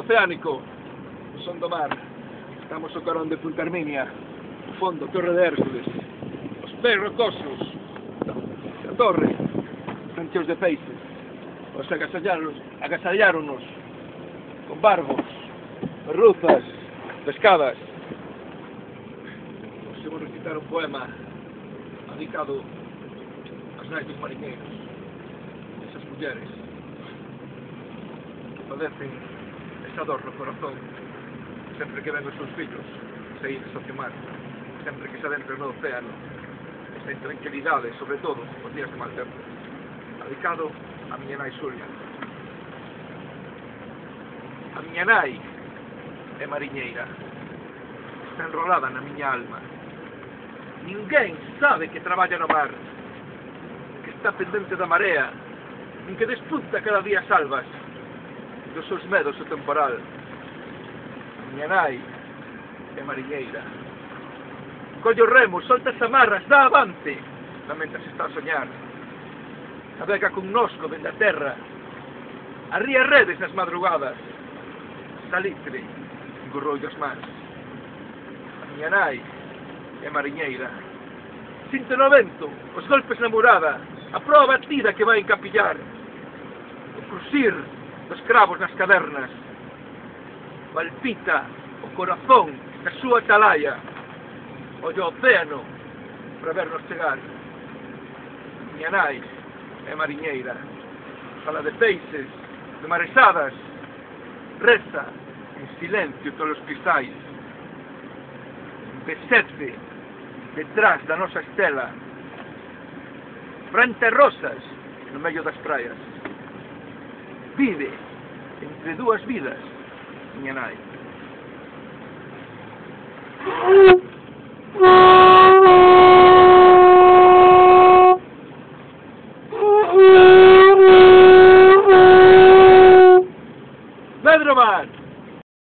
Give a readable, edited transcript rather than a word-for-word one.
oceánico, o son do mar. Estamos ao carón de Punta Arminia, o fondo, Torre de Hércules, os pés rocosos da torre, están cheos de peixes. Os agasalláronos con barbos, ruzas, pescadas. Os vou recitar un poema dedicado aos nais dos mariñeiros, esas mulleres que padecen esa dor no corazón sempre que ven os seus fillos saídos hacia o mar, sempre que se adentran no océano, esa intranquilidade, sobre todo os días de mal tempo. Dedicado a miña nai Xulia. A miña nai é mariñeira, está enrolada na miña alma. Ninguén sabe que traballa no mar, que está pendente da marea, nin que despunta cada día salvas dos seus medos o temporal. A miña nai é mariñeira. Colle os remos, solta as amarras, dá avante, lamenta se está a soñar. Navega connosco dende a terra, arría redes nas madrugadas, salitre, engurroulle as mans. A miña nai é mariñeira. Sinte no vento, os golpes na murada, a proa batida que vai encapillar, o crusir dos cravos nas cavernas, palpita o corazón da súa atalaya, ollo ao océano para vernos chegar. Miña nai é mariñeira, fala de peixes, de maresadas, reza en silencio todos os cristais, besete detrás da nosa estela, frente rosas no medio das praias. Vive entre dúas vidas, miña nai.